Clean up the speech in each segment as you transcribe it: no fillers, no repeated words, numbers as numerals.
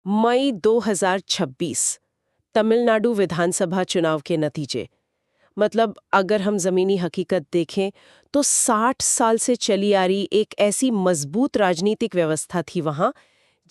मई 2026 तमिलनाडु विधानसभा चुनाव के नतीजे। मतलब अगर हम जमीनी हकीकत देखें तो 60 साल से चली आ रही एक ऐसी मजबूत राजनीतिक व्यवस्था थी वहां,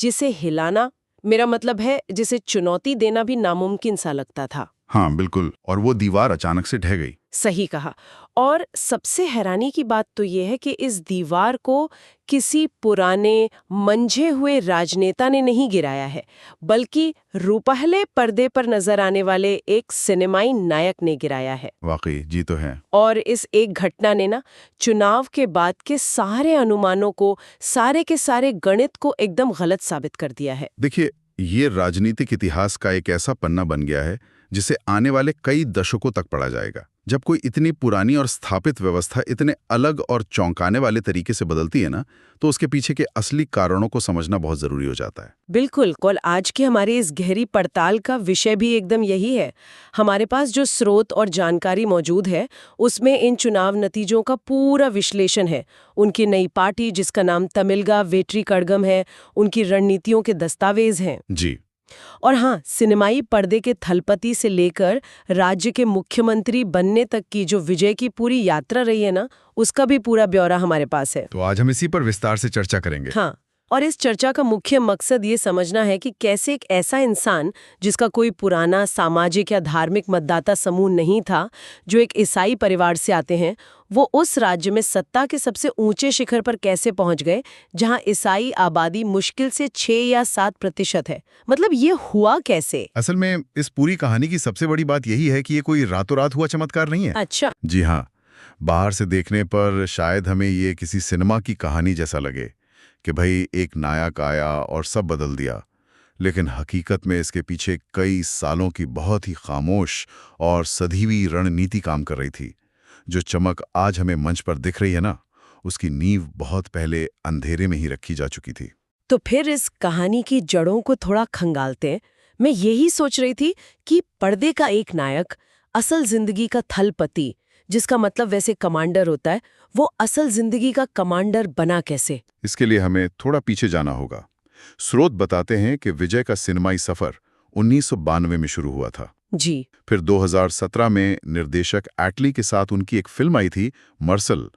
जिसे हिलाना, मेरा मतलब है जिसे चुनौती देना भी नामुमकिन सा लगता था। हाँ बिल्कुल, और वो दीवार अचानक से ढह गई। सही कहा। और सबसे हैरानी की बात तो ये है कि इस दीवार को किसी पुराने मंझे हुए राजनेता ने नहीं गिराया है, बल्कि रुपहले पर्दे पर नजर आने वाले एक सिनेमाई नायक ने गिराया है। वाकई जी तो है। और इस एक घटना ने ना चुनाव के बाद के सारे अनुमानों को, सारे के सारे गणित को एकदम गलत साबित कर दिया है। देखिए, ये राजनीतिक इतिहास का एक ऐसा पन्ना बन गया है जिसे आने वाले कई दशकों तक पढ़ा जाएगा। जब कोई इतनी पुरानी और स्थापित व्यवस्था इतने अलग और चौंकाने वाले तरीके से बदलती है ना, तो उसके पीछे के असली कारणों को समझना बहुत जरूरी हो जाता है। बिल्कुल। कल आज की हमारी इस गहरी पड़ताल का विषय भी एकदम यही है। हमारे पास जो स्रोत और जानकारी मौजूद है, उसमें इन चुनाव नतीजों का पूरा विश्लेषण है। उनकी नई पार्टी जिसका नाम तमिलगा वेट्री कड़गम है, उनकी रणनीतियों के दस्तावेज हैं। जी। और हाँ, सिनेमाई पर्दे के थलपति से लेकर राज्य के मुख्यमंत्री बनने तक की जो विजय की पूरी यात्रा रही है ना, उसका भी पूरा ब्यौरा हमारे पास है। तो आज हम इसी पर विस्तार से चर्चा करेंगे। हाँ, और इस चर्चा का मुख्य मकसद ये समझना है कि कैसे एक ऐसा इंसान जिसका कोई पुराना सामाजिक या धार्मिक मतदाता समूह नहीं था, जो एक ईसाई परिवार से आते हैं, वो उस राज्य में सत्ता के सबसे ऊंचे शिखर पर कैसे पहुंच गए, जहां ईसाई आबादी मुश्किल से 6 या 7% है। मतलब ये हुआ कैसे? असल में इस पूरी कहानी की सबसे बड़ी बात यही है कि ये कोई रातों रात हुआ चमत्कार नहीं है। अच्छा। जी हाँ, बाहर से देखने पर शायद हमें ये किसी सिनेमा की कहानी जैसा लगे कि भाई एक नायक आया और सब बदल दिया, लेकिन हकीकत में इसके पीछे कई सालों की बहुत ही खामोश और सधीवी रणनीति काम कर रही थी। जो चमक आज हमें मंच पर दिख रही है ना, उसकी नींव बहुत पहले अंधेरे में ही रखी जा चुकी थी। तो फिर इस कहानी की जड़ों को थोड़ा खंगालते हैं। मैं यही सोच रही थी कि पर्दे का एक नायक, असल जिंदगी का थलपति, जिसका मतलब वैसे कमांडर होता है, वो असल जिंदगी का कमांडर बना कैसे? इसके लिए हमें थोड़ा पीछे जाना होगा। स्रोत बताते हैं कि विजय का सिनेमाई सफर 1992 में शुरू हुआ था। जी। फिर 2017 में निर्देशक एटली के साथ उनकी एक फिल्म आई थी, मर्सल।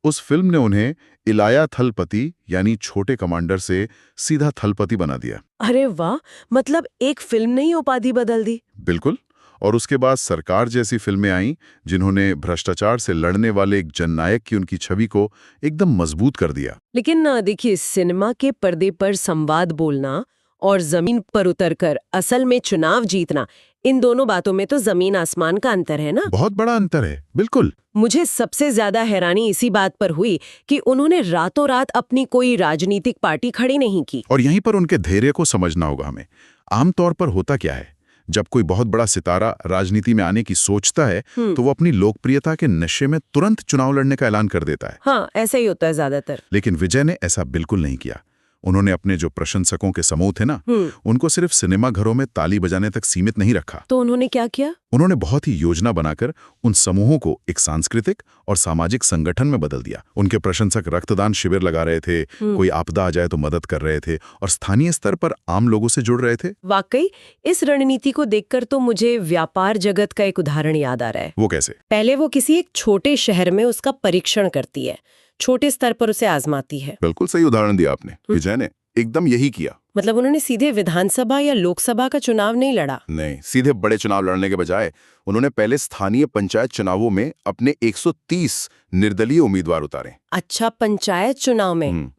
उस फिल्म ने उन्हें इलाया थलपति यानी छोटे कमांडर से सीधा थलपति बना दिया। अरे वाह! मतलब एक फिल्म ने ही उपाधि बदल दी। बिल्कुल। और उसके बाद सरकार जैसी फिल्में आईं जिन्होंने भ्रष्टाचार से लड़ने वाले एक जननायक की उनकी छवि को एकदम मजबूत कर दिया। लेकिन देखिए, सिनेमा के पर्दे पर संवाद बोलना और जमीन पर उतरकर असल में चुनाव जीतना, इन दोनों बातों में तो जमीन आसमान का अंतर है ना। बहुत बड़ा अंतर है। बिल्कुल। मुझे सबसे ज्यादा हैरानी इसी बात पर हुई कि उन्होंने रातों रात अपनी कोई राजनीतिक पार्टी खड़ी नहीं की। और यहीं पर उनके धैर्य को समझना होगा हमें। आमतौर पर होता क्या है, जब कोई बहुत बड़ा सितारा राजनीति में आने की सोचता है तो वो अपनी लोकप्रियता के नशे में तुरंत चुनाव लड़ने का ऐलान कर देता है। हाँ, ऐसा ही होता है ज्यादातर। लेकिन विजय ने ऐसा बिल्कुल नहीं किया। उन्होंने अपने जो प्रशंसकों के समूह थे ना, उनको सिर्फ सिनेमा घरों में ताली बजाने तक सीमित नहीं रखा। तो उन्होंने क्या किया? उन्होंने बहुत ही योजना बनाकर उन समूहों को एक सांस्कृतिक और सामाजिक संगठन में बदल दिया। उनके प्रशंसक रक्तदान शिविर लगा रहे थे, कोई आपदा आ जाए तो मदद कर रहे थे, और स्थानीय स्तर पर आम लोगों से जुड़ रहे थे। वाकई इस रणनीति को देखकर तो मुझे व्यापार जगत का एक उदाहरण याद आ रहा है। वो कैसे? पहले वो किसी एक छोटे शहर में उसका परीक्षण करती है, छोटे स्तर पर उसे आजमाती है। बिल्कुल सही उदाहरण दिया आपने। विजय ने एकदम यही किया। मतलब उन्होंने सीधे विधानसभा या लोकसभा का चुनाव नहीं लड़ा। नहीं, सीधे बड़े चुनाव लड़ने के बजाय उन्होंने पहले स्थानीय पंचायत चुनावों में अपने 130 निर्दलीय उम्मीदवार उतारे। अच्छा, पंचायत चुनाव में?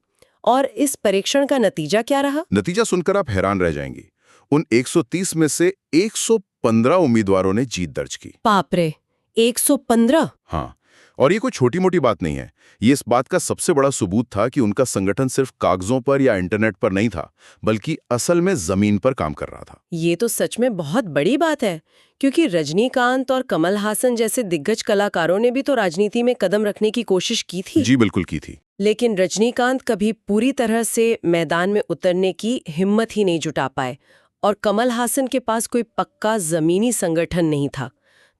और इस परीक्षण का नतीजा क्या रहा? नतीजा सुनकर आप हैरान रह जाएंगी। उन 130 में से 115 उम्मीदवारों ने जीत दर्ज की। बाप रे, 115? हाँ, और ये कोई छोटी मोटी बात नहीं है। ये इस बात का सबसे बड़ा सबूत था कि उनका संगठन सिर्फ कागजों पर या इंटरनेट पर नहीं था, बल्कि असल में जमीन पर काम कर रहा था। ये तो सच में बहुत बड़ी बात है, क्योंकि रजनीकांत और कमल हासन जैसे दिग्गज कलाकारों ने भी तो राजनीति में कदम रखने की कोशिश की थी। जी बिल्कुल की थी। लेकिन रजनीकांत कभी पूरी तरह से मैदान में उतरने की हिम्मत ही नहीं जुटा पाए, और कमल हासन के पास कोई पक्का जमीनी संगठन नहीं था।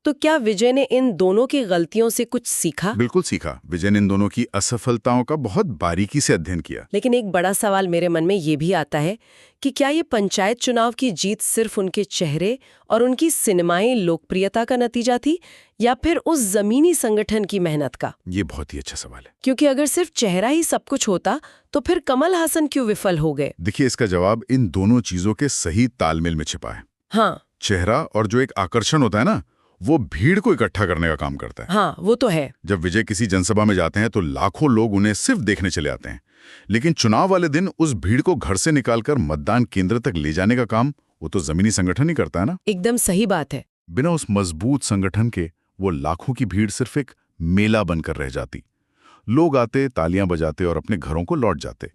तो क्या विजय ने इन दोनों की गलतियों से कुछ सीखा? बिल्कुल सीखा। विजय ने इन दोनों की असफलताओं का बहुत बारीकी से अध्ययन किया। लेकिन एक बड़ा सवाल मेरे मन में ये भी आता है कि क्या ये पंचायत चुनाव की जीत सिर्फ उनके चेहरे और उनकी सिनेमाई लोकप्रियता का नतीजा थी, या फिर उस जमीनी संगठन की मेहनत का? ये बहुत ही अच्छा सवाल है। क्योंकि अगर सिर्फ चेहरा ही सब कुछ होता तो फिर कमल हासन क्यों विफल हो गए? देखिए, इसका जवाब इन दोनों चीजों के सही तालमेल में छिपा है। हाँ चेहरा और जो एक आकर्षण होता है ना, वो भीड़ को इकट्ठा करने का काम करता है। हाँ, वो तो है। जब विजय किसी जनसभा में जाते हैं तो लाखों लोग उन्हें सिर्फ देखने चले आते हैं, लेकिन चुनाव वाले दिन उस भीड़ को घर से निकालकर मतदान केंद्र तक ले जाने का काम वो तो जमीनी संगठन ही करता है ना। एकदम सही बात है। बिना उस मजबूत संगठन के वो लाखों की भीड़ सिर्फ एक मेला बनकर रह जाती। लोग आते, तालियां बजाते और अपने घरों को लौट जाते।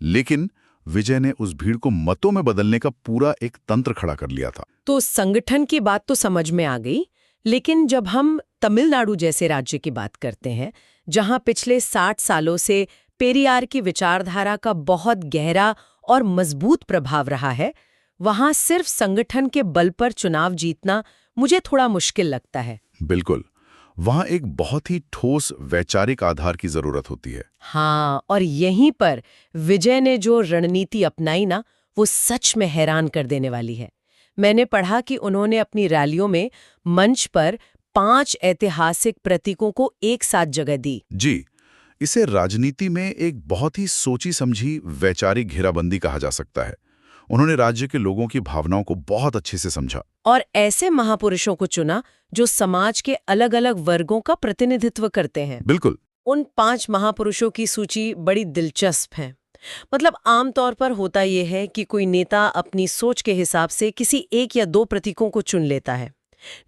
लेकिन विजय ने उस भीड़ को मतों में बदलने का पूरा एक तंत्र खड़ा कर लिया था। तो संगठन की बात तो समझ में आ गई, लेकिन जब हम तमिलनाडु जैसे राज्य की बात करते हैं, जहां पिछले 60 सालों से पेरियार की विचारधारा का बहुत गहरा और मजबूत प्रभाव रहा है, वहां सिर्फ संगठन के बल पर चुनाव जीतना मुझे थोड़ा मुश्किल लगता है। बिल्कुल, वहां एक बहुत ही ठोस वैचारिक आधार की जरूरत होती है। हाँ, और यहीं पर विजय ने जो रणनीति अपनाई ना, वो सच में हैरान कर देने वाली है। मैंने पढ़ा कि उन्होंने अपनी रैलियों में मंच पर 5 ऐतिहासिक प्रतीकों को एक साथ जगह दी। जी, इसे राजनीति में एक बहुत ही सोची समझी वैचारिक घेराबंदी कहा जा सकता है। उन्होंने राज्य के लोगों की भावनाओं को बहुत अच्छे से समझा और ऐसे महापुरुषों को चुना जो समाज के अलग-अलग वर्गों का प्रतिनिधित्व करते हैं। बिल्कुल। उन 5 महापुरुषों की सूची बड़ी दिलचस्प है। मतलब आमतौर पर होता यह है कि कोई नेता अपनी सोच के हिसाब से किसी एक या 2 प्रतीकों को चुन लेता है,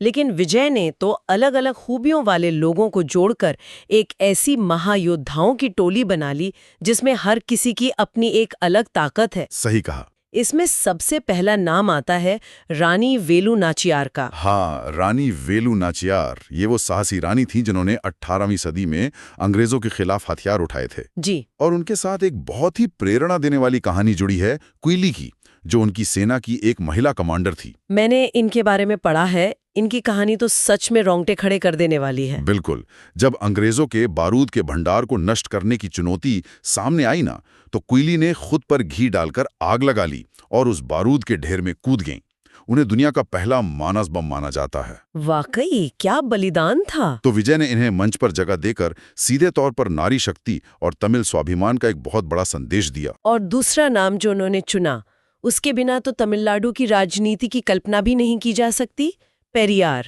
लेकिन विजय ने तो अलग-अलग खूबियों वाले लोगों को जोड़कर एक ऐसी महायोद्धाओं की टोली बना ली जिसमें हर किसी की अपनी एक अलग ताकत है। सही कहा। इसमें सबसे पहला नाम आता है रानी वेलु नाचियार का। हाँ, रानी वेलु नाचियार। ये वो साहसी रानी थी जिन्होंने 18वीं सदी में अंग्रेजों के खिलाफ हथियार उठाए थे। जी। और उनके साथ एक बहुत ही प्रेरणा देने वाली कहानी जुड़ी है क्विली की, जो उनकी सेना की एक महिला कमांडर थी। मैंने इनके बारे में पढ़ा है। इनकी कहानी तो सच में रोंगटे खड़े कर देने वाली है। बिल्कुल। जब अंग्रेजों के बारूद के भंडार को नष्ट करने की चुनौती सामने आई ना, तो क्विली ने खुद पर घी डालकर आग लगा ली और उस बारूद के ढेर में कूद गईं। उन्हें दुनिया का पहला मानस बम माना जाता है। वाकई क्या बलिदान था। तो विजय ने इन्हें मंच पर जगह देकर सीधे तौर पर नारी शक्ति और तमिल स्वाभिमान का एक बहुत बड़ा संदेश दिया। और दूसरा नाम जो उन्होंने चुना, उसके बिना तो तमिलनाडु की राजनीति की कल्पना भी नहीं की जा सकती, पेरियार।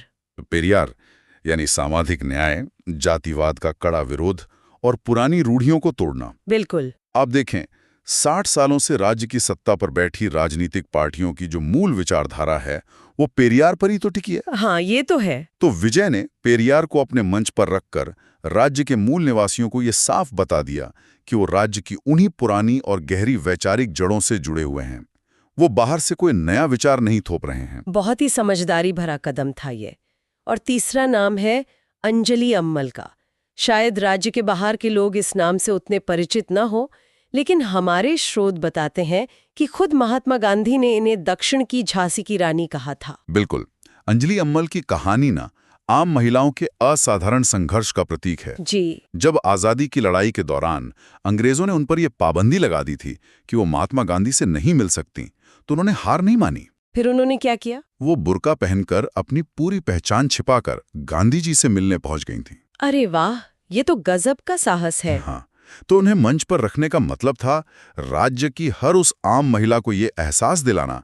पेरियार यानी सामाजिक न्याय, जातिवाद का कड़ा विरोध और पुरानी रूढ़ियों को तोड़ना। बिल्कुल। आप देखें, 60 सालों से राज्य की सत्ता पर बैठी राजनीतिक पार्टियों की जो मूल विचारधारा है, वो पेरियार पर ही तो टिकी है। हाँ, ये तो है। तो विजय ने पेरियार को अपने मंच पर रखकर राज्य के मूल निवासियों को ये साफ बता दिया कि वो राज्य की उन्हीं पुरानी और गहरी वैचारिक जड़ों से जुड़े हुए हैं। वो बाहर से कोई नया विचार नहीं थोप रहे हैं। बहुत ही समझदारी भरा कदम था ये। और तीसरा नाम है अंजलि अम्मल का। शायद राज्य के बाहर के लोग इस नाम से उतने परिचित न हो, लेकिन हमारे स्रोत बताते हैं कि खुद महात्मा गांधी ने इन्हें दक्षिण की झांसी की रानी कहा था। बिल्कुल। अंजलि अम्मल की कहानी ना आम महिलाओं के असाधारण संघर्ष का प्रतीक है। जी। जब आजादी की लड़ाई के दौरान अंग्रेजों ने उन पर यह पाबंदी लगा दी थी कि वो महात्मा गांधी से नहीं मिल सकती, तो उन्होंने हार नहीं मानी। फिर उन्होंने क्या किया? वो बुर्का पहनकर अपनी पूरी पहचान छिपाकर गांधी जी से मिलने पहुंच गई थी। अरे वाह, ये तो गजब का साहस है। हाँ, तो उन्हें मंच पर रखने का मतलब था राज्य की हर उस आम महिला को ये एहसास दिलाना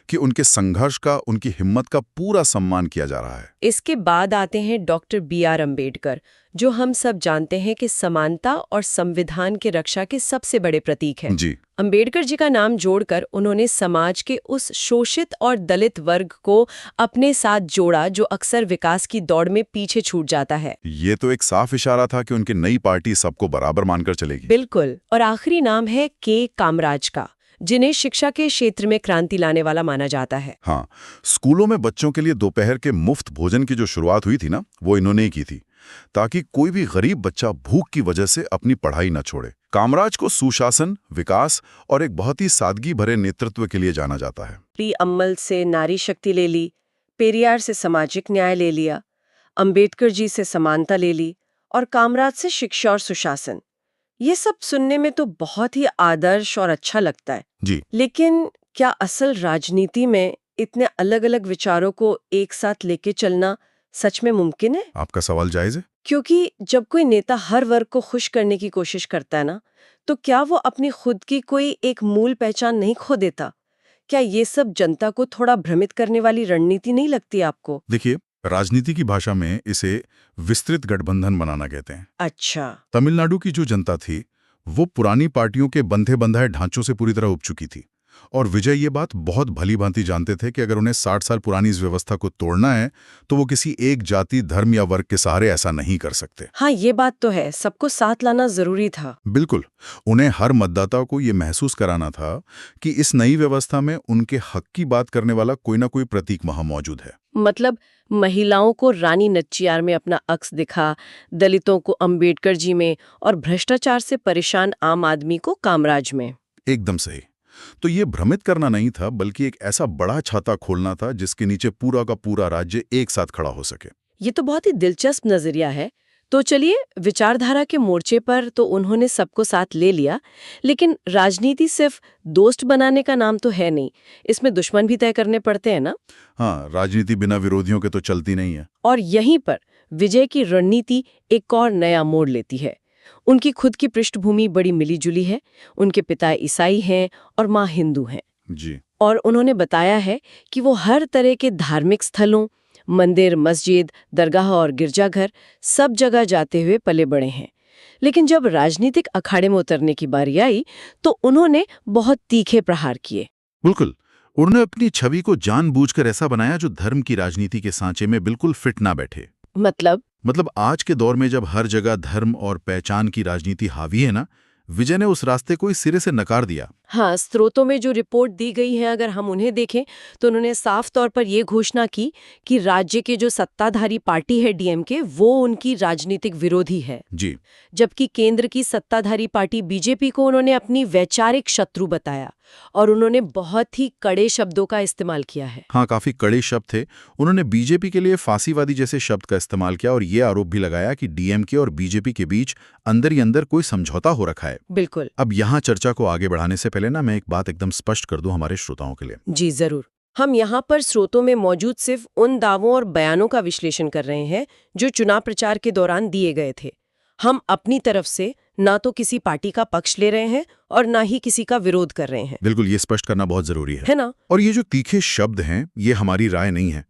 कि उनके संघर्ष का, उनकी हिम्मत का पूरा सम्मान किया जा रहा है। इसके बाद आते हैं डॉक्टर B.R. अम्बेडकर, जो हम सब जानते हैं कि समानता और संविधान के रक्षा के सबसे बड़े प्रतीक हैं। जी। अम्बेडकर जी का नाम जोड़कर उन्होंने समाज के उस शोषित और दलित वर्ग को अपने साथ जोड़ा जो अक्सर विकास की दौड़ में पीछे छूट जाता है। ये तो एक साफ इशारा था कि उनकी नई पार्टी सबको बराबर मानकर चलेगी। बिल्कुल। और आखिरी नाम है के कामराज का, जिन्हें शिक्षा के क्षेत्र में क्रांति लाने वाला माना जाता है। हाँ, स्कूलों में बच्चों के लिए दोपहर के मुफ्त भोजन की जो शुरुआत हुई थी ना, वो इन्होंने ही की थी, ताकि कोई भी गरीब बच्चा भूख की वजह से अपनी पढ़ाई न छोड़े। कामराज को सुशासन, विकास और एक बहुत ही सादगी भरे नेतृत्व के लिए जाना जाता है। अम्मल से नारी शक्ति ले ली, पेरियार से सामाजिक न्याय ले लिया, अंबेडकर जी से समानता ले ली और कामराज से शिक्षा और सुशासन। ये सब सुनने में तो बहुत ही आदर्श और अच्छा लगता है। जी। लेकिन क्या असल राजनीति में इतने अलग-अलग विचारों को एक साथ लेके चलना सच में मुमकिन है? आपका सवाल जायज है। क्योंकि जब कोई नेता हर वर्ग को खुश करने की कोशिश करता है ना, तो क्या वो अपनी खुद की कोई एक मूल पहचान नहीं खो देता? क्या ये सब जनता को थोड़ा भ्रमित करने वाली रणनीति नहीं लगती आपको? देखिए, राजनीति की भाषा में इसे विस्तृत गठबंधन बनाना कहते हैं। अच्छा। तमिलनाडु की जो जनता थी, वो पुरानी पार्टियों के बंधे बंधाए ढांचों से पूरी तरह उब चुकी थी। और विजय ये बात बहुत भली भांति जानते थे कि अगर उन्हें 60 साल पुरानी इस व्यवस्था को तोड़ना है, तो वो किसी एक जाति, धर्म या वर्ग के सहारे ऐसा नहीं कर सकते। हाँ, ये बात तो है, सबको साथ लाना जरूरी था। बिल्कुल। उन्हें हर मतदाता को ये महसूस कराना था कि इस नई व्यवस्था में उनके हक की बात करने वाला कोई ना कोई प्रतीक वहां मौजूद है। मतलब महिलाओं को रानी नच्चियार में अपना अक्स दिखा, दलितों को अंबेडकर जी में और भ्रष्टाचार से परेशान आम आदमी को कामराज में। एकदम सही। तो ये भ्रमित करना नहीं था, बल्कि एक ऐसा बड़ा छाता खोलना था जिसके नीचे पूरा का पूरा राज्य एक साथ खड़ा हो सके। ये तो बहुत ही दिलचस्प नजरिया है। तो चलिए, विचारधारा के मोर्चे पर तो उन्होंने सबको साथ ले लिया, लेकिन राजनीति सिर्फ दोस्त बनाने का नाम तो है नहीं, इसमें दुश्मन भी तय करने पड़ते हैं ना? हाँ, राजनीति बिना विरोधियों के तो चलती नहीं है। और यहीं पर विजय की रणनीति एक और नया मोड़ लेती है। उनकी खुद की पृष्ठभूमि बड़ी मिलीजुली है। उनके पिता ईसाई हैं और माँ हिंदू हैं। जी। और उन्होंने बताया है कि वो हर तरह के धार्मिक स्थलों, मंदिर, मस्जिद, दरगाह और गिरजाघर सब जगह जाते हुए पले बड़े हैं। लेकिन जब राजनीतिक अखाड़े में उतरने की बारी आई, तो उन्होंने बहुत तीखे प्रहार किए। बिल्कुल। उन्होंने अपनी छवि को जानबूझकर ऐसा बनाया जो धर्म की राजनीति के सांचे में बिल्कुल फिट ना बैठे। मतलब आज के दौर में जब हर जगह धर्म और पहचान की राजनीति हावी है ना, विजय ने उस रास्ते को इस सिरे से नकार दिया। हाँ, स्रोतों में जो रिपोर्ट दी गई है, अगर हम उन्हें देखें तो उन्होंने साफ तौर पर यह घोषणा की कि राज्य के जो सत्ताधारी पार्टी है डीएमके, वो उनकी राजनीतिक विरोधी है। जी। जबकि केंद्र की सत्ताधारी पार्टी बीजेपी को उन्होंने अपनी वैचारिक शत्रु बताया और उन्होंने बहुत ही कड़े शब्दों का इस्तेमाल किया है। हाँ, काफी कड़े शब्द थे। उन्होंने बीजेपी के लिए फांसीवादी जैसे शब्द का इस्तेमाल किया और ये आरोप भी लगाया कि डीएमके और बीजेपी के बीच अंदर ही अंदर कोई समझौता हो रखा है। बिल्कुल। अब यहाँ चर्चा को आगे बढ़ाने से पहले ना मैं एक बात एकदम स्पष्ट कर दूं हमारे श्रोताओं के लिए। जी जरूर। हम यहाँ पर स्रोतों में मौजूद सिर्फ उन दावों और बयानों का विश्लेषण कर रहे हैं जो चुनाव प्रचार के दौरान दिए गए थे। हम अपनी तरफ से ना तो किसी पार्टी का पक्ष ले रहे हैं और ना ही किसी का विरोध कर रहे हैं। बिल्कुल, ये स्पष्ट करना बहुत जरूरी है ना? और ये जो तीखे शब्द हैं, ये हमारी राय नहीं है।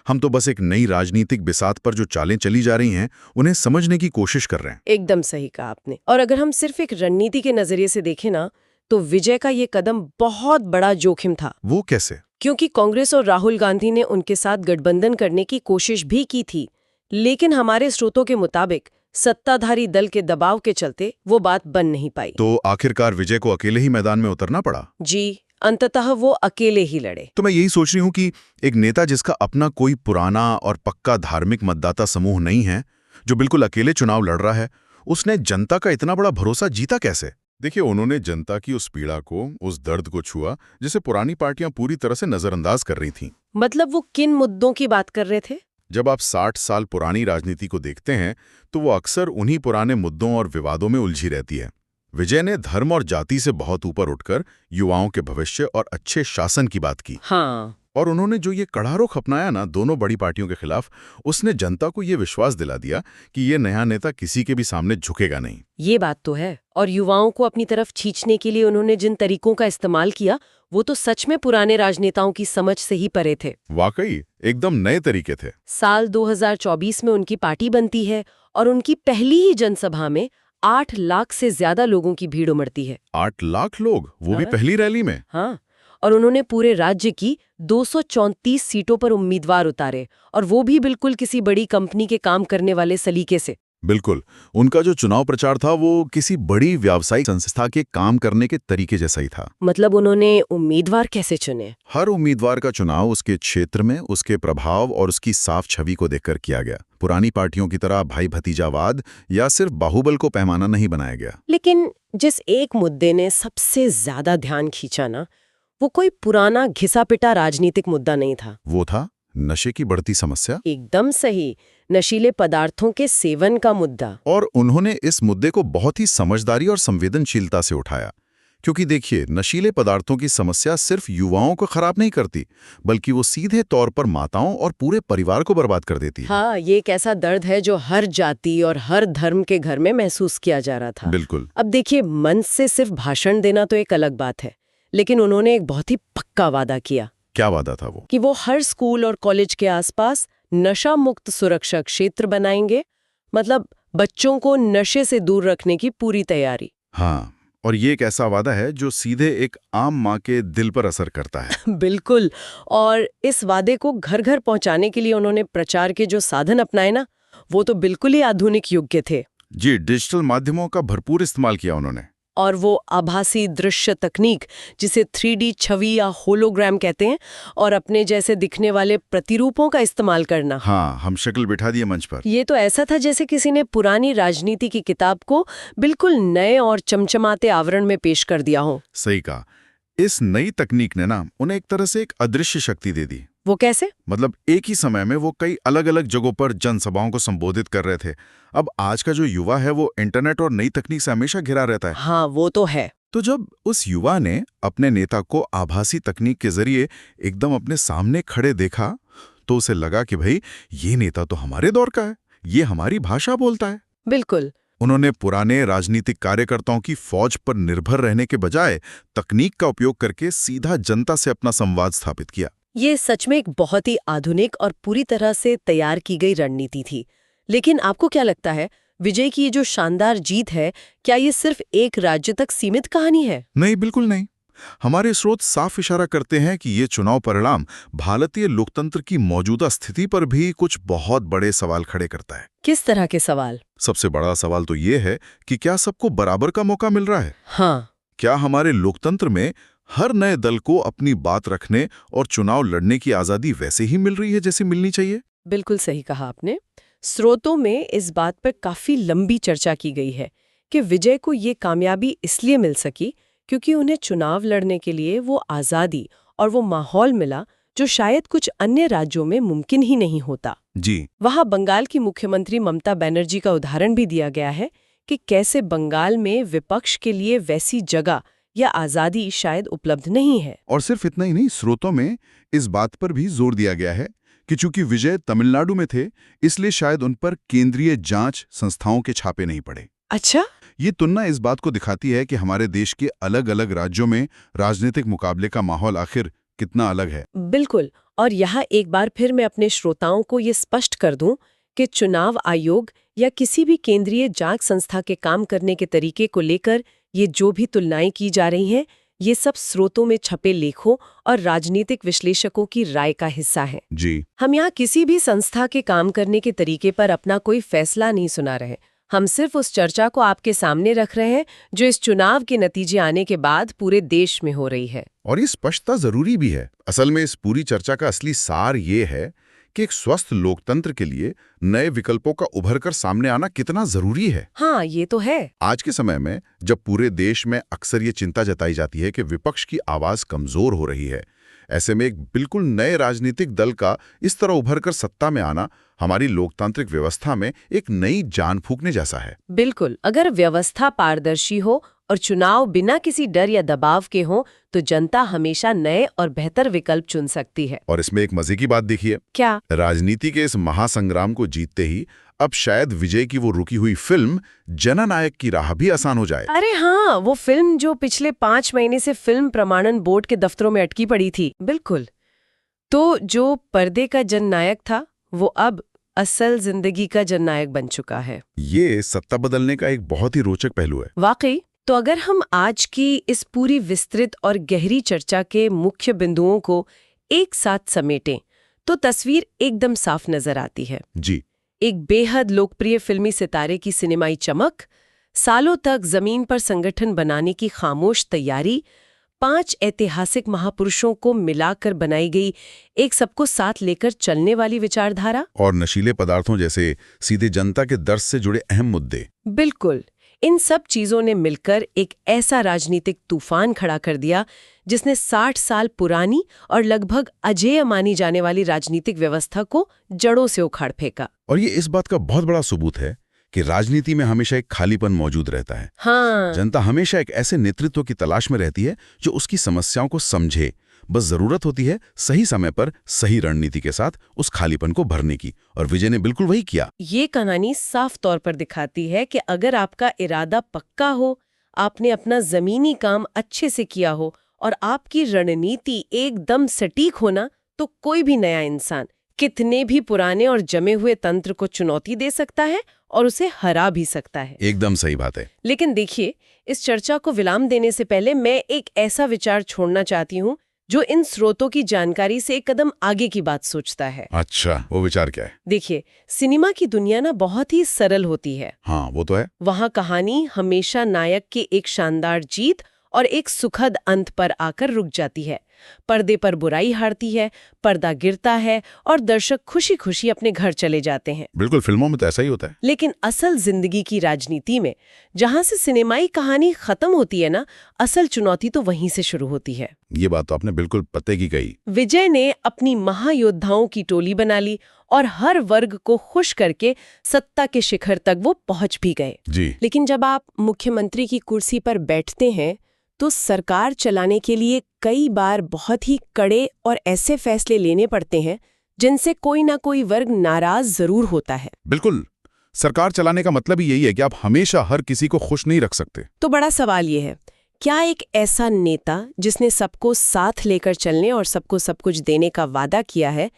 हम तो बस एक नई राजनीतिक बिसात पर जो चालें चली जा रही हैं, उन्हें समझने की कोशिश कर रहे हैं। एकदम सही कहा आपने। और अगर हम सिर्फ एक रणनीति के नजरिए से देखें ना, तो विजय का ये कदम बहुत बड़ा जोखिम था। वो कैसे? क्योंकि कांग्रेस और राहुल गांधी ने उनके साथ गठबंधन करने की कोशिश भी की थी, लेकिन हमारे स्रोतों के मुताबिक सत्ताधारी दल के दबाव के चलते वो बात बन नहीं पाई। तो आखिरकार विजय को अकेले ही मैदान में उतरना पड़ा? जी, अंततः वो अकेले ही लड़े। तो मैं यही सोच रही हूँ कि एक नेता जिसका अपना कोई पुराना और पक्का धार्मिक मतदाता समूह नहीं है, जो बिल्कुल अकेले चुनाव लड़ रहा है, उसने जनता का इतना बड़ा भरोसा जीता कैसे? देखिए, उन्होंने जनता की उस पीड़ा को, उस दर्द को छुआ जिसे पुरानी पार्टियां पूरी तरह से नजरअंदाज कर रही थीं। मतलब वो किन मुद्दों की बात कर रहे थे? जब आप 60 साल पुरानी राजनीति को देखते हैं, तो वो अक्सर उन्हीं पुराने मुद्दों और विवादों में उलझी रहती है। विजय ने धर्म और जाति से बहुत ऊपर उठकर युवाओं के भविष्य और अच्छे शासन की बात की। हाँ। और उन्होंने जो ये कड़ा रुख अपनाया ना दोनों बड़ी पार्टियों के खिलाफ, उसने जनता को ये विश्वास दिला दिया कि ये नया नेता किसी के भी सामने झुकेगा नहीं। ये बात तो है। और युवाओं को अपनी तरफ खींचने के लिए उन्होंने जिन तरीकों का इस्तेमाल किया, वो तो सच में पुराने राजनेताओं की समझ से ही परे थे। वाकई एकदम नए तरीके थे। साल 2024 में उनकी पार्टी बनती है और उनकी पहली ही जनसभा में 8 लाख से ज्यादा लोगों की भीड़ उमड़ती है। 8 लाख लोग, वो भी पहली रैली में? हाँ। और उन्होंने पूरे राज्य की 234 सीटों पर उम्मीदवार उतारे, और वो भी बिल्कुल किसी बड़ी कंपनी के काम करने वाले सलीके से। बिल्कुल। उनका जो चुनाव प्रचार था वो किसी बड़ी व्यावसायिक संस्था के काम करने के तरीके जैसा ही था। मतलब उन्होंने उम्मीदवार कैसे चुने? हर उम्मीदवार का चुनाव उसके क्षेत्र में उसके प्रभाव और उसकी साफ छवि को देखकर किया गया। पुरानी पार्टियों की तरह भाई भतीजावाद या सिर्फ बाहुबल को पैमाना नहीं बनाया गया। लेकिन जिस एक मुद्दे ने सबसे ज्यादा ध्यान खींचा ना, वो कोई पुराना घिसा पिटा राजनीतिक मुद्दा नहीं था। वो था नशे की बढ़ती समस्या। एकदम सही, नशीले पदार्थों के सेवन का मुद्दा। और उन्होंने इस मुद्दे को बहुत ही समझदारी और संवेदनशीलता से उठाया, क्योंकि देखिए, नशीले पदार्थों की समस्या सिर्फ युवाओं को खराब नहीं करती, बल्कि वो सीधे तौर पर माताओं और पूरे परिवार को बर्बाद कर देती है। हाँ, ये एक ऐसा दर्द है जो हर जाति और हर धर्म के घर में महसूस किया जा रहा था। बिल्कुल। अब देखिए, मंच से सिर्फ भाषण देना तो एक अलग बात है, लेकिन उन्होंने एक बहुत ही पक्का वादा किया। क्या वादा था वो? कि वो हर स्कूल और कॉलेज के आसपास नशा मुक्त सुरक्षा क्षेत्र बनाएंगे, मतलब बच्चों को नशे से दूर रखने की पूरी तैयारी। हाँ, और ये एक ऐसा वादा है जो सीधे एक आम माँ के दिल पर असर करता है। बिल्कुल। और इस वादे को घर घर पहुंचाने के लिए उन्होंने प्रचार के जो साधन अपनाए ना, वो तो बिल्कुल ही आधुनिक युग के थे। जी, डिजिटल माध्यमों का भरपूर इस्तेमाल किया उन्होंने। और वो आभासी दृश्य तकनीक, जिसे 3D छवि या होलोग्राम कहते हैं, और अपने जैसे दिखने वाले प्रतिरूपों का इस्तेमाल करना। हाँ, हम शक्ल बिठा दिए मंच पर। ये तो ऐसा था जैसे किसी ने पुरानी राजनीति की किताब को बिल्कुल नए और चमचमाते आवरण में पेश कर दिया हो। सही कहा। इस नई तकनीक ने ना उन्हें एक तरह से एक अदृश्य शक्ति दे दी। वो कैसे? मतलब एक ही समय में वो कई अलग अलग जगहों पर जनसभाओं को संबोधित कर रहे थे। अब आज का जो युवा है वो इंटरनेट और नई तकनीक से हमेशा घिरा रहता है। हाँ, वो तो है। तो जब उस युवा ने अपने नेता को आभासी तकनीक के जरिए एकदम अपने सामने खड़े देखा, तो उसे लगा कि भाई, ये नेता तो हमारे दौर का है, ये हमारी भाषा बोलता है। बिल्कुल। उन्होंने पुराने राजनीतिक कार्यकर्ताओं की फौज पर निर्भर रहने के बजाय तकनीक का उपयोग करके सीधा जनता से अपना संवाद स्थापित किया। ये सच में एक बहुत ही आधुनिक और पूरी तरह से तैयार की गई रणनीति थी। लेकिन आपको क्या लगता है, विजय की ये जो शानदार जीत है, क्या ये सिर्फ एक राज्य तक सीमित कहानी है? नहीं, बिल्कुल नहीं। हमारे स्रोत साफ इशारा करते हैं कि ये चुनाव परिणाम भारतीय लोकतंत्र की मौजूदा स्थिति पर भी कुछ बहुत बड़े सवाल खड़े करता है। किस तरह के सवाल? सबसे बड़ा सवाल तो ये है कि क्या सबको बराबर का मौका मिल रहा है? हाँ। क्या हमारे लोकतंत्र में हर नए दल को अपनी बात रखने और चुनाव लड़ने की आजादी वैसे ही मिल रही है जैसे मिलनी चाहिए? बिल्कुल सही कहा आपने। स्रोतों में इस बात पर काफी लंबी चर्चा की गई है कि विजय को ये कामयाबी इसलिए मिल सकी क्योंकि उन्हें चुनाव लड़ने के लिए वो आज़ादी और वो माहौल मिला जो शायद कुछ अन्य राज्यों में मुमकिन ही नहीं होता। जी। वहाँ बंगाल की मुख्यमंत्री ममता बनर्जी का उदाहरण भी दिया गया है कि कैसे बंगाल में विपक्ष के लिए वैसी जगह या आज़ादी शायद उपलब्ध नहीं है। और सिर्फ इतना ही नहीं, स्रोतों में इस बात पर भी जोर दिया गया है कि चूंकि विजय तमिलनाडु में थे, इसलिए शायद उन पर केंद्रीय जांच संस्थाओं के छापे नहीं पड़े। अच्छा। ये तुलना इस बात को दिखाती है कि हमारे देश के अलग अलग राज्यों में राजनीतिक मुकाबले का माहौल आखिर कितना अलग है। बिल्कुल। और यहाँ एक बार फिर मैं अपने श्रोताओं को ये स्पष्ट कर दूं कि चुनाव आयोग या किसी भी केंद्रीय जांच संस्था के काम करने के तरीके को लेकर ये जो भी तुलनाएं की जा रही हैं, ये सब स्रोतों में छपे लेखों और राजनीतिक विश्लेषकों की राय का हिस्सा है। जी। हम यहाँ किसी भी संस्था के काम करने के तरीके पर अपना कोई फैसला नहीं सुना रहे। हम सिर्फ उस चर्चा को आपके सामने रख रहे हैं जो इस चुनाव के नतीजे आने के बाद पूरे देश में हो रही है। और ये स्पष्टता जरूरी भी है। असल में इस पूरी चर्चा का असली सार ये है कि एक स्वस्थ लोकतंत्र के लिए नए विकल्पों का उभरकर सामने आना कितना जरूरी है। हाँ, ये तो है। आज के समय में जब पूरे देश में अक्सर ये चिंता जताई जाती है कि विपक्ष की आवाज कमजोर हो रही है, ऐसे में एक बिल्कुल नए राजनीतिक दल का इस तरह उभरकर सत्ता में आना हमारी लोकतांत्रिक व्यवस्था में एक नई जान फूंकने जैसा है। बिल्कुल। अगर व्यवस्था पारदर्शी हो और चुनाव बिना किसी डर या दबाव के हो, तो जनता हमेशा नए और बेहतर विकल्प चुन सकती है। और इसमें एक मजे की बात देखिए। क्या? राजनीति के इस महासंग्राम को जीतते ही अब शायद विजय की वो रुकी हुई फिल्म जननायक की राह भी आसान हो जाए। अरे हाँ, वो फिल्म जो पिछले 5 महीने से फिल्म प्रमाणन बोर्ड के दफ्तरों में अटकी पड़ी थी। बिल्कुल। तो जो पर्दे का जननायक था, वो अब असल जिंदगी का जननायक बन चुका है। ये सत्ता बदलने का एक बहुत ही रोचक पहलू है। वाकई। तो अगर हम आज की इस पूरी विस्तृत और गहरी चर्चा के मुख्य बिंदुओं को एक साथ समेटें, तो तस्वीर एकदम साफ नजर आती है। जी। एक बेहद लोकप्रिय फिल्मी सितारे की सिनेमाई चमक, सालों तक जमीन पर संगठन बनाने की खामोश तैयारी, 5 ऐतिहासिक महापुरुषों को मिलाकर बनाई गई एक सबको साथ लेकर चलने वाली विचारधारा, और नशीले पदार्थों जैसे सीधे जनता के दर्द से जुड़े अहम मुद्दे। बिल्कुल इन सब चीजों ने मिलकर एक ऐसा राजनीतिक तूफान खड़ा कर दिया जिसने 60 साल पुरानी और लगभग अजेय मानी जाने वाली राजनीतिक व्यवस्था को जड़ों से उखाड़ फेंका। और ये इस बात का बहुत बड़ा सबूत है कि राजनीति में हमेशा एक खालीपन मौजूद रहता है। हाँ। जनता हमेशा एक ऐसे नेतृत्व की तलाश में रहती है जो उसकी समस्याओं को समझे। बस जरूरत होती है सही समय पर सही रणनीति के साथ उस खालीपन को भरने की, और विजय ने बिल्कुल वही किया। ये कहानी साफ तौर पर दिखाती है कि अगर आपका इरादा पक्का हो, आपने अपना जमीनी काम अच्छे से किया हो और आपकी रणनीति एकदम सटीक हो ना, तो कोई भी नया इंसान कितने भी पुराने और जमे हुए तंत्र को चुनौती दे सकता है और उसे हरा भी सकता है। एकदम सही बात है। लेकिन देखिए, इस चर्चा को विराम देने से पहले मैं एक ऐसा विचार छोड़ना चाहती हूँ जो इन स्रोतों की जानकारी से एक कदम आगे की बात सोचता है। अच्छा, वो विचार क्या है? देखिए, सिनेमा की दुनिया ना बहुत ही सरल होती है। हाँ, वो तो है। वहाँ कहानी हमेशा नायक के एक शानदार जीत और एक सुखद अंत पर आकर रुक जाती है। पर्दे पर बुराई हारती है, पर्दा गिरता है और दर्शक खुशी खुशी अपने घर चले जाते हैं। बिल्कुल, फिल्मों में तो ऐसा ही होता है। लेकिन असल जिंदगी की राजनीति में जहां से सिनेमाई कहानी खत्म होती है ना, असल चुनौती तो वहीं से शुरू होती है। ये बात तो आपने बिल्कुल पते की कही। विजय ने अपनी महायोद्धाओं की टोली बना ली और हर वर्ग को खुश करके सत्ता के शिखर तक वो पहुंच भी गए। जी। लेकिन जब आप मुख्यमंत्री की कुर्सी पर बैठते हैं तो सरकार चलाने के लिए कई बार बहुत ही कड़े और ऐसे फैसले लेने पड़ते हैं जिनसे कोई ना कोई वर्ग नाराज जरूर होता है। बिल्कुल, सरकार चलाने का मतलब ही यही है कि आप हमेशा हर किसी को खुश नहीं रख सकते। तो बड़ा सवाल ये है, क्या एक ऐसा नेता जिसने सबको साथ लेकर चलने और सबको सब कुछ देने का वादा किया है,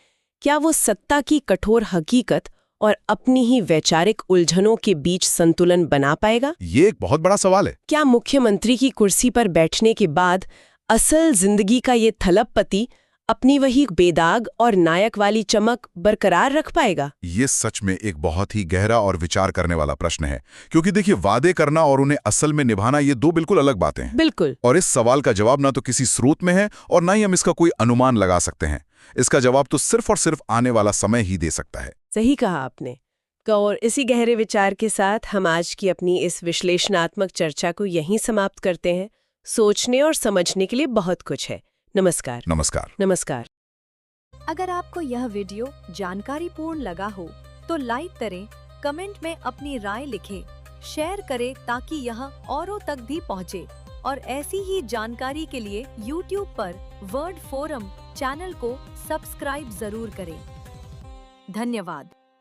क्या वो सत्ता की कठोर हकीकत और अपनी ही वैचारिक उलझनों के बीच संतुलन बना पाएगा? ये एक बहुत बड़ा सवाल है। क्या मुख्यमंत्री की कुर्सी पर बैठने के बाद असल जिंदगी का ये थलपति अपनी वही बेदाग और नायक वाली चमक बरकरार रख पाएगा? ये सच में एक बहुत ही गहरा और विचार करने वाला प्रश्न है, क्योंकि देखिए, वादे करना और उन्हें असल में निभाना ये दो बिल्कुल अलग बातें हैं। बिल्कुल। और इस सवाल का जवाब ना तो किसी स्रोत में है और ना ही हम इसका कोई अनुमान लगा सकते हैं। इसका जवाब तो सिर्फ और सिर्फ आने वाला समय ही दे सकता है। सही कहा आपने। और इसी गहरे विचार के साथ हम आज की अपनी इस विश्लेषणात्मक चर्चा को यहीं समाप्त करते हैं। सोचने और समझने के लिए बहुत कुछ है। नमस्कार। नमस्कार। नमस्कार। अगर आपको यह वीडियो जानकारीपूर्ण लगा हो तो लाइक करें, कमेंट में अपनी राय लिखें, शेयर करें ताकि यह औरों तक भी पहुंचे। और ऐसी ही जानकारी के लिए YouTube पर वर्ड फोरम चैनल को सब्सक्राइब जरूर करें। धन्यवाद।